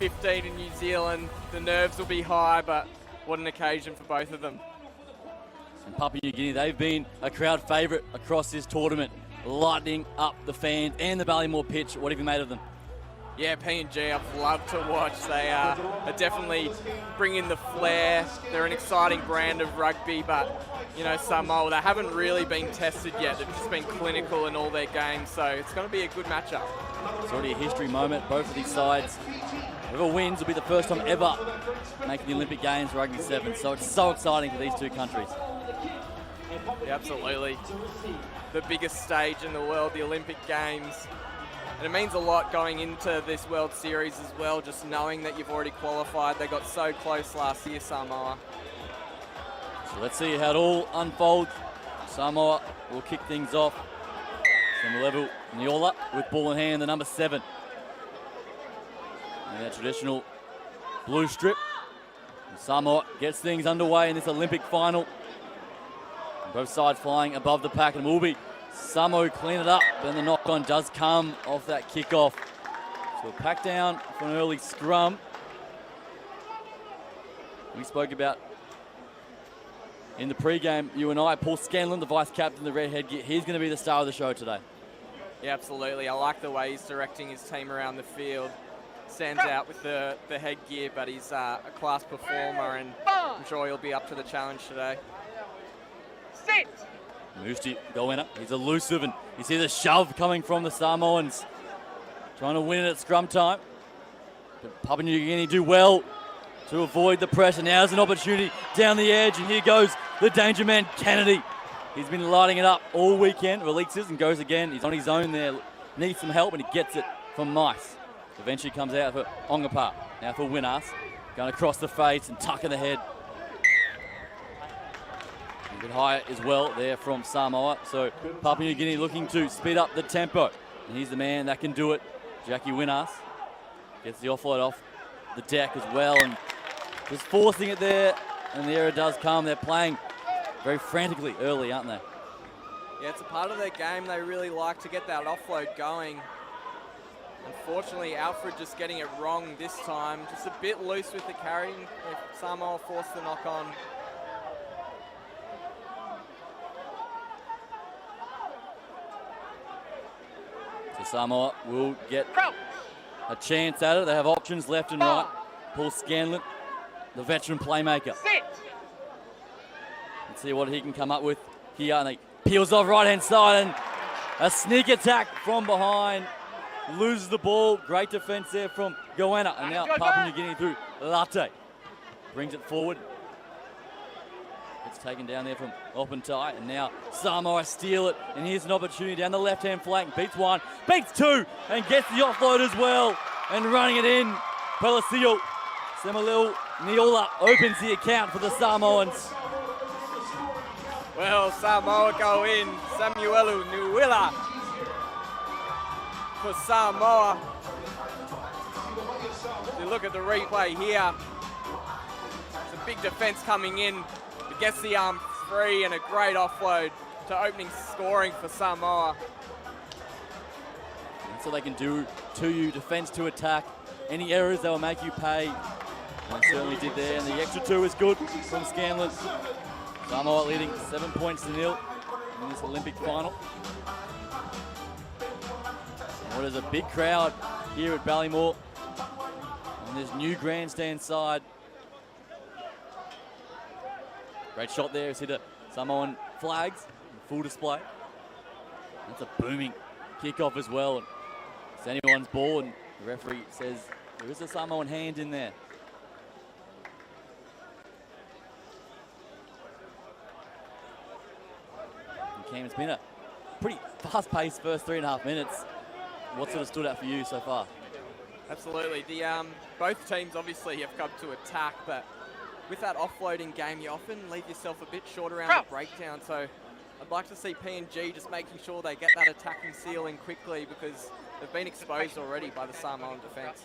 15 in New Zealand. The nerves will be high, but what an occasion for both of them. And Papua New Guinea, they've been a crowd favourite across this tournament, lighting up the fans and the Ballymore pitch. What have you made of them? Yeah, P&G, I've loved to watch. They are definitely bringing the flair. They're an exciting brand of rugby, but, you know, Samoa, they haven't really been tested yet. They've just been clinical in all their games, so it's going to be a good matchup. It's already a history moment, both of these sides. Whoever wins will be the first time ever making the Olympic Games for Rugby 7, so it's so exciting for these two countries. Yeah, absolutely. The biggest stage in the world, the Olympic Games. And it means a lot going into this World Series as well, just knowing that you've already qualified. They got so close last year, Samoa. So let's see how it all unfolds. Samoa will kick things off. Similar level, Niola with ball in hand, the number 7. And that traditional blue strip. And Samoa gets things underway in this Olympic final. And both sides flying above the pack, and will be Samoa clean it up, then the knock-on does come off that kickoff. So a pack down for an early scrum. We spoke about in the pre-game, you and I, Paul Scanlon, the vice-captain, the red headgear. He's going to be the star of the show today. Yeah, absolutely. I like the way he's directing his team around the field. Stands out with the headgear, but he's a class performer, and I'm sure he'll be up to the challenge today. Sit! Musti Goena, he's elusive, and you see the shove coming from the Samoans. Trying to win it at scrum time. But Papua New Guinea do well to avoid the pressure. Now there's an opportunity down the edge, and here goes the danger man, Kennedy. He's been lighting it up all weekend, releases and goes again. He's on his own there, needs some help, and he gets it from Mice. Eventually comes out for Ongapa. Now for Winas, going across the face and tucking the head. A bit higher as well there from Samoa. So Papua New Guinea looking to speed up the tempo. And he's the man that can do it. Jackie Winas gets the offload off the deck as well, and just forcing it there. And the error does come. They're playing very frantically early, aren't they? Yeah, it's a part of their game. They really like to get that offload going. Unfortunately, Alfred just getting it wrong this time. Just a bit loose with the carry. Samoa forced the knock on. So Samoa will get a chance at it. They have options left and right. Paul Scanlon, the veteran playmaker. Let's see what he can come up with here. And he peels off right-hand side, and a sneak attack from behind. Loses the ball. Great defense there from Goena. And now Papua New Guinea through Latte. Brings it forward. It's taken down there from Opentai, and now Samoa steal it, and here's an opportunity down the left-hand flank. Beats one, beats two, and gets the offload as well, and running it in. Pelasio Semilil Niola opens the account for the Samoans. Well, Samoa go in. Samuelu Nuila for Samoa. If you look at the replay here, some big defense coming in. Gets the arm free, and a great offload to opening scoring for Samoa. That's all they can do to you, defense to attack. Any errors, they will make you pay. And they certainly did there, and the extra 2 is good from Scanlon. Samoa leading 7 points to 0 in this Olympic final. What is a big crowd here at Ballymore on this new grandstand side. Great shot there. It's hit a Samoan flags in full display. That's a booming kickoff as well. It's anyone's ball, and the referee says there is a Samoan hand in there. And Cam, it's been a pretty fast-paced first 3.5 minutes. What sort of stood out for you so far? Absolutely. Both teams obviously have come to attack, but with that offloading game, you often leave yourself a bit short around the breakdown. So I'd like to see P&G just making sure they get that attacking seal in quickly, because they've been exposed already by the Samoan defence.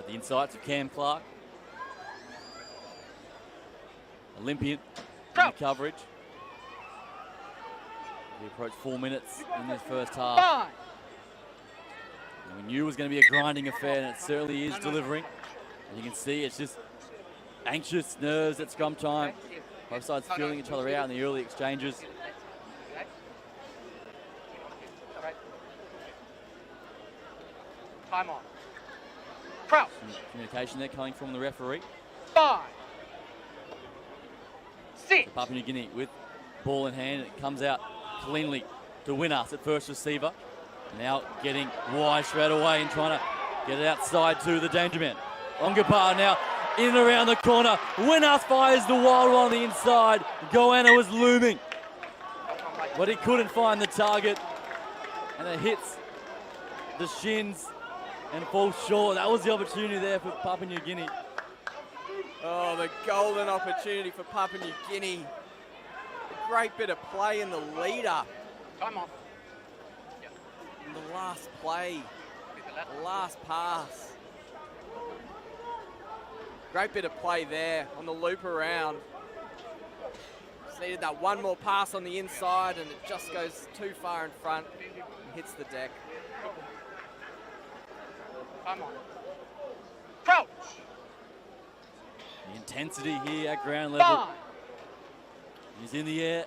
The insights of Cam Clark. Olympian in the coverage. We approach 4 minutes in this first half. And we knew it was going to be a grinding affair, and it certainly is delivering. And you can see it's just anxious nerves at scrum time. Both sides feeling each other out in the early exchanges. Time on. Crouch. Some communication there coming from the referee. 5. 6. Papua New Guinea with ball in hand. It comes out cleanly to win us at first receiver. Now getting wide straight away and trying to get it outside to the danger man. Ongapa now in and around the corner. Winas fires the wild one on the inside. Goanna was looming, but he couldn't find the target. And it hits the shins and falls short. That was the opportunity there for Papua New Guinea. Oh, the golden opportunity for Papua New Guinea. A great bit of play in the leader. Time on. In the last play, the last pass. Great bit of play there on the loop around. Just needed that one more pass on the inside and it just goes too far in front and hits the deck. Come on. Crouch. The intensity here at ground level. 5. He's in the air.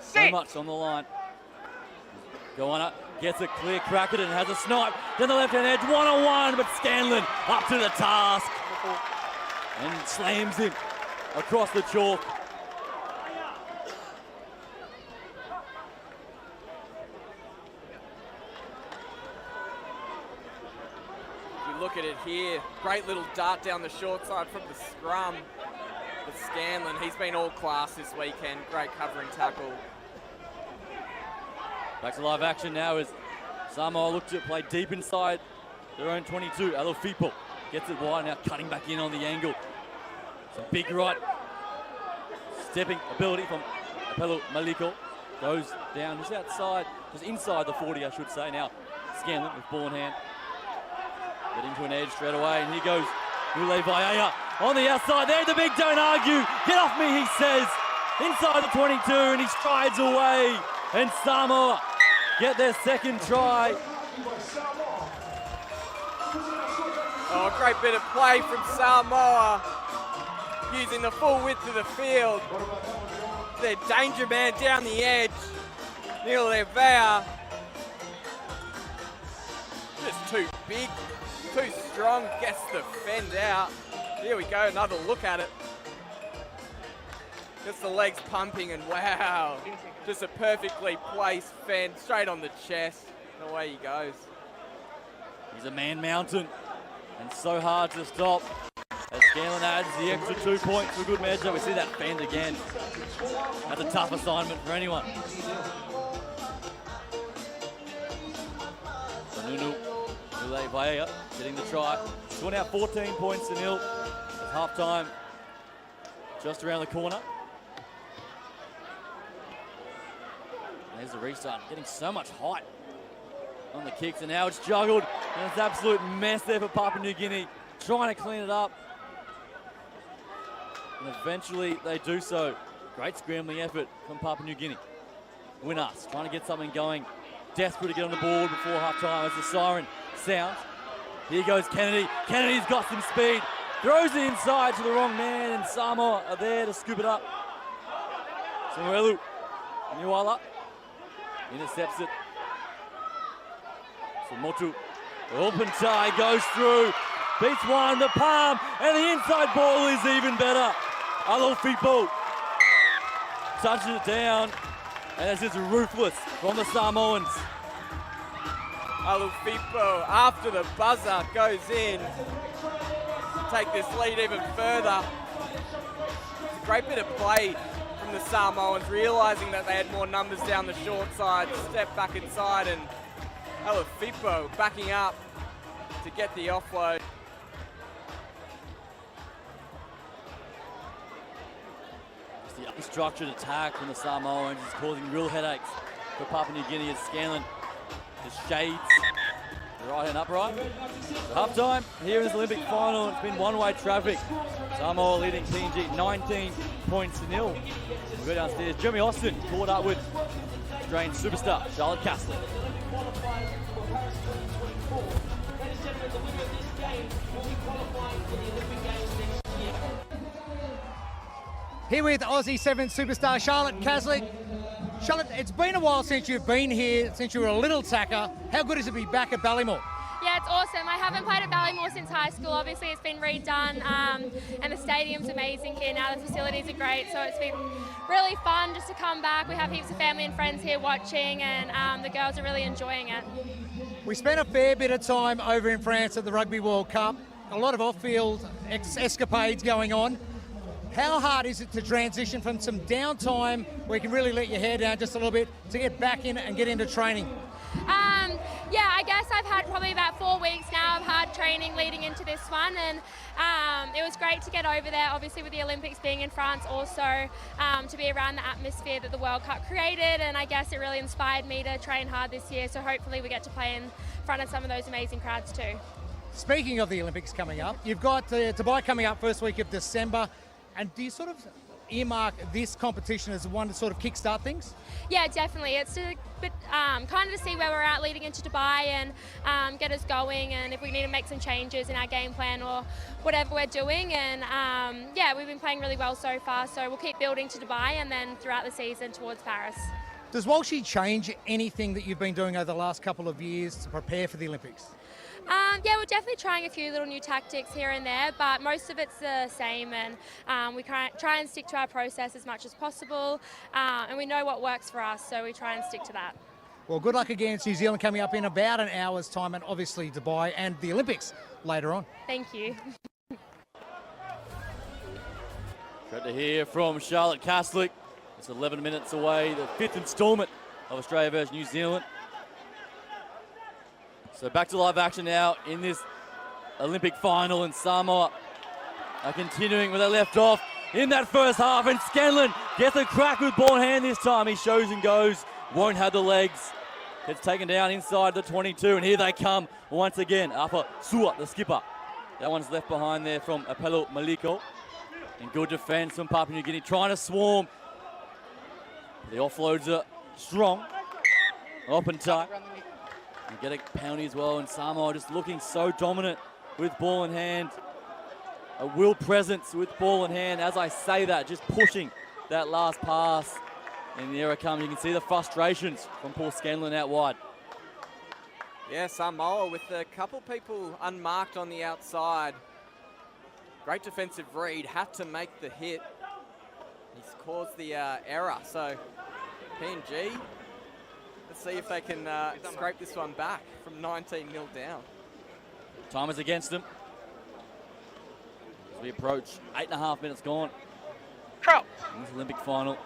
So 6. much on the line. Goanna gets a clear crack at it and has a snipe. Down the left-hand edge, one-on-one, but Scanlon up to the task. And slams him across the chalk. You look at it here, great little dart down the short side from the scrum. But Scanlon, he's been all class this weekend. Great covering tackle. Back to live action now as Samoa look to play deep inside their own 22. Alofipo gets it wide, now cutting back in on the angle. Some big right stepping ability from Apello Maliko. Goes down just outside, just inside the 40, I should say. Now Scanlon with ball in hand. Get into an edge straight away, and here goes Ule Vaiea on the outside. There, the big don't argue. Get off me, he says. Inside the 22, and he strides away. And Samoa get their second try. Oh, a great bit of play from Samoa. Using the full width of the field. Their danger man down the edge. Ule Vaiea. Just too big, too strong, gets the fend out. Here we go, another look at it. Just the legs pumping and wow. Just a perfectly placed fend straight on the chest. And away he goes. He's a man mountain and so hard to stop. As Scanlon adds the extra 2 points for good measure. We see that fend again. That's a tough assignment for anyone. Nunu Ule Vaiea getting the try. It's now 14 points to nil at half time. Just around the corner. And there's the restart. Getting so much height on the kicks, and now it's juggled. And it's an absolute mess there for Papua New Guinea. Trying to clean it up. And eventually they do so. Great scrambling effort from Papua New Guinea. Winas trying to get something going. Desperate to get on the board before half time as the siren sounds. Here goes Kennedy. Kennedy's got some speed. Throws it inside to the wrong man, and Samoa are there to scoop it up. Samuelu Niwala intercepts it. Motu, open tie, goes through, beats one, the palm, and the inside ball is even better. Alofipo touches it down, and it's just ruthless from the Samoans. Alofipo, after the buzzer, goes in. Take this lead even further. It's a great bit of play from the Samoans, realising that they had more numbers down the short side, step back inside, and Alofipo backing up to get the offload. It's the unstructured attack from the Samoans is causing real headaches for Papua New Guinea as Scanlon just shades the right hand upright. Half time here in this Olympic final. It's been one-way traffic. Samoa leading PNG 19 points to nil. We'll go downstairs. Jeremy Austin caught up with Australian superstar Charlotte Castley. Ladies and gentlemen, the winner of this game will be qualifying for the Olympic Games next year. Here with Aussie Sevens superstar Charlotte Caslick. Charlotte, it's been a while since you've been here, since you were a little tacker. How good is it to be back at Ballymore? Yeah, it's awesome. I haven't played at Ballymore since high school. Obviously, it's been redone, and the stadium's amazing here now. The facilities are great, so it's been really fun just to come back. We have heaps of family and friends here watching, and the girls are really enjoying it. We spent a fair bit of time over in France at the Rugby World Cup. A lot of off-field escapades going on. How hard is it to transition from some downtime where you can really let your hair down just a little bit to get back in and get into training? Yeah, I guess I've had probably about 4 weeks now of hard training leading into this one, and it was great to get over there, obviously with the Olympics being in France also, to be around the atmosphere that the World Cup created, and I guess it really inspired me to train hard this year, so hopefully we get to play in front of some of those amazing crowds too. Speaking of the Olympics coming up, you've got Dubai coming up first week of December, and do you sort of earmark this competition as one to sort of kickstart things? Yeah, definitely. It's a bit kind of to see where we're at leading into Dubai and get us going, and if we need to make some changes in our game plan or whatever we're doing. And yeah, we've been playing really well so far, so we'll keep building to Dubai and then throughout the season towards Paris. Does Walshy change anything that you've been doing over the last couple of years to prepare for the Olympics? Yeah, we're definitely trying a few little new tactics here and there, but most of it's the same, and we try and stick to our process as much as possible, and we know what works for us, so we try and stick to that. Well, good luck against New Zealand coming up in about an hour's time, and obviously Dubai and the Olympics later on. Thank you. Great to hear from Charlotte Caslick. It's 11 minutes away, the 5th instalment of Australia versus New Zealand. So back to live action now in this Olympic final, and Samoa are continuing where they left off in that first half, and Scanlon gets a crack with ball in hand this time. He shows and goes, won't have the legs. Gets taken down inside the 22, and here they come once again. Apa Sua, the skipper. That one's left behind there from Apello Maliko. And good defense from Papua New Guinea, trying to swarm. The offloads are strong. Up and tight. You get a penalty as well, and Samoa just looking so dominant with ball in hand. A will presence with ball in hand. As I say that, just pushing that last pass. And the error comes. You can see the frustrations from Paul Scanlon out wide. Yeah, Samoa with a couple people unmarked on the outside. Great defensive read, had to make the hit. He's caused the error, so PNG, let's see if they can scrape this one back from 19-0 down. Time is against them. As we approach 8.5 minutes gone. In this Olympic final.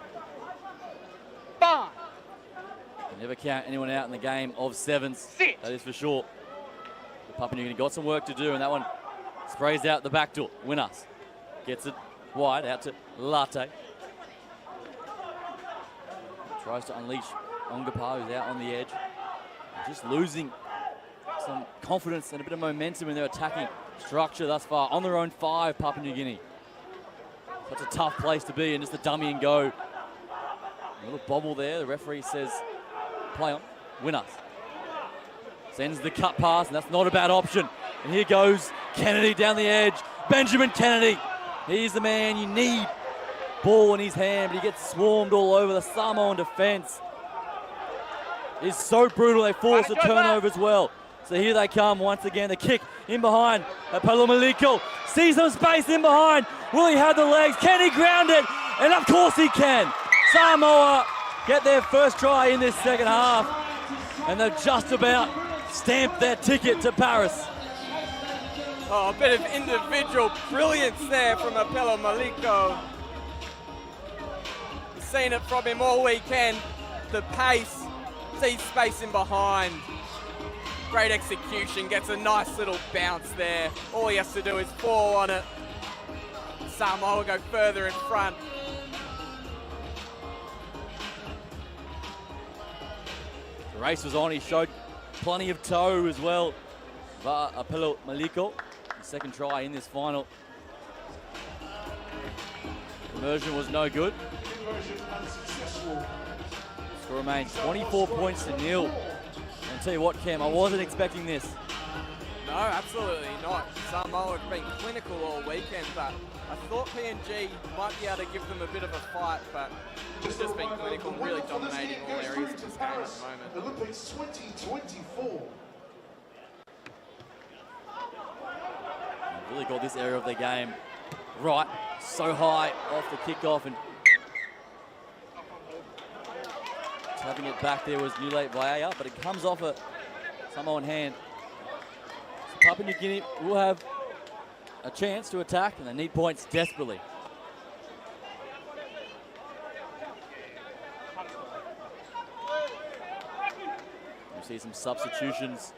Bye. Never count anyone out in the game of sevens. That is for sure. The Papua New Guinea got some work to do, and that one sprays out the back door. Winners gets it wide out to Latte. Tries to unleash Ongapa, who's out on the edge. Just losing some confidence and a bit of momentum in their attacking structure thus far. On their own 5, Papua New Guinea. Such a tough place to be, and just a dummy and go. A little bobble there. The referee says, play on. Winners. Sends the cut pass, and that's not a bad option. And here goes Kennedy down the edge. Benjamin Kennedy. He's the man you need. Ball in his hand, but he gets swarmed all over. The Samoan defense is so brutal. They force a turnover as well. So here they come once again. The kick in behind. Apello Maliko sees some space in behind. Will he have the legs? Can he ground it? And of course he can. Samoa get their first try in this second half. And they've just about stamped their ticket to Paris. Oh, a bit of individual brilliance there from Apello Maliko. We've seen it from him all weekend. The pace, sees space in behind. Great execution, gets a nice little bounce there. All he has to do is fall on it. Samoa will go further in front. The race was on, he showed plenty of toe as well. Apello Maliko, his second try in this final. Conversion was no good. Score remains 24 points to 0. And I'll tell you what, Cam, I wasn't expecting this No, absolutely not. Samoa have been clinical all weekend, but I thought PNG might be able to give them a bit of a fight, but it's just been clinical and really dominating all areas of this game at the moment. Olympics 2024. Really got this area of the game right. So high off the kickoff and tapping it back there was Nulate Vaya, but it comes off a Samoan hand. So Papua New Guinea will have a chance to attack and they need points desperately. You see some substitutions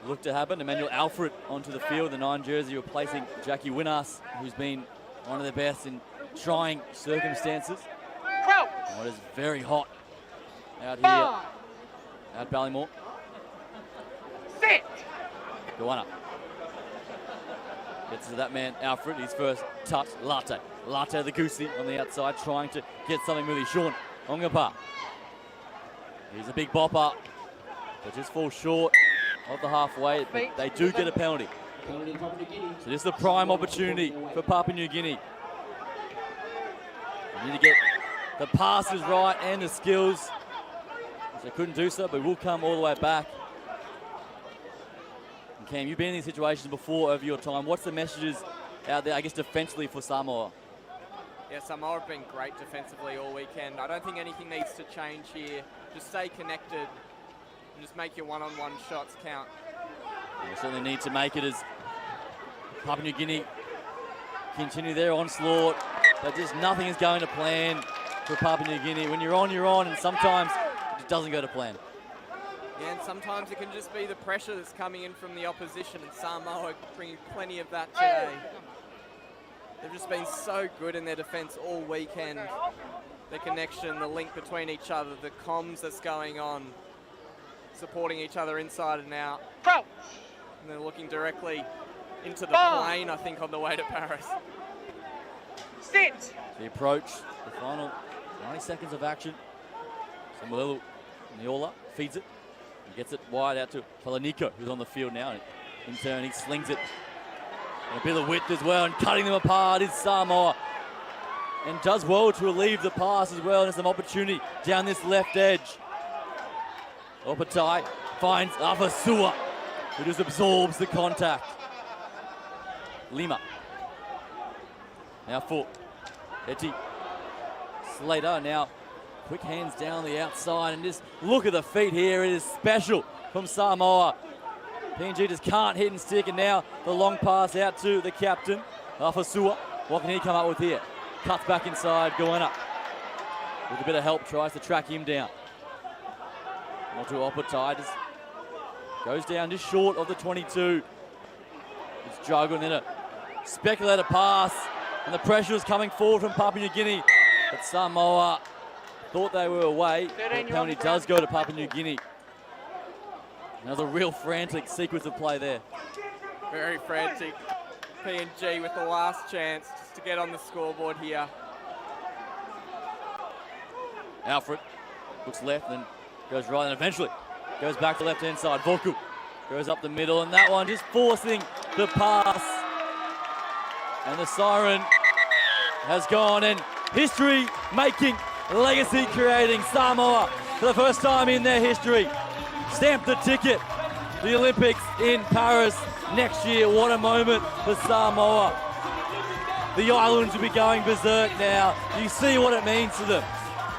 look to happen. Emmanuel Alfred onto the field, the 9 jersey, replacing Jackie Winas, who's been one of the best in trying circumstances. Oh, it is very hot out here at Ballymore. Sit. Goanna gets to that man, Alfred. His first touch, Latte. Latte the goosey on the outside, trying to get something moving. Sean Ongapa. He's a big bopper, but just falls short of the halfway. But they do get a penalty. So this is the prime opportunity for Papua New Guinea. They need to get the passes right and the skills. They couldn't do so, but will come all the way back. And Cam, you've been in these situations before over your time. What's the messages out there, I guess, defensively for Samoa? Yeah, Samoa have been great defensively all weekend. I don't think anything needs to change here. Just stay connected and just make your one-on-one shots count. They certainly need to make it as Papua New Guinea continue their onslaught, but just nothing is going to plan for Papua New Guinea. When you're on, and sometimes it doesn't go to plan. Yeah, and sometimes it can just be the pressure that's coming in from the opposition, and Samoa bringing plenty of that today. They've just been so good in their defence all weekend. The connection, the link between each other, the comms that's going on, supporting each other inside and out. And then looking directly into the plane, I think, on the way to Paris. Sit. The approach, the final 90 seconds of action. Samuelu Niola feeds it. He gets it wide out to Palanico, who's on the field now. In turn, he slings it. And a bit of width as well, and cutting them apart is Samoa. And does well to relieve the pass as well. And some opportunity down this left edge. Opatai finds Afasua, who just absorbs the contact. Lima. Now for Eti. Slater now quick hands down the outside, and just look at the feet here. It is special from Samoa. PNG just can't hit and stick, and now the long pass out to the captain, Afasua. What can he come up with here? Cuts back inside, going up. With a bit of help, tries to track him down. Onto Opatai, just goes down just short of the 22. It's juggled, and then a speculator pass, and the pressure is coming forward from Papua New Guinea. But Samoa thought they were away. The penalty does go to Papua New Guinea. Another real frantic sequence of play there. Very frantic. PNG with the last chance just to get on the scoreboard here. Alfred looks left, then goes right, and eventually goes back to left-hand side. Voku goes up the middle, and that one just forcing the pass. And the siren has gone, and history-making, legacy-creating Samoa for the first time in their history stamped the ticket to the Olympics in Paris next year. What a moment for Samoa. The islands will be going berserk now. You see what it means to them.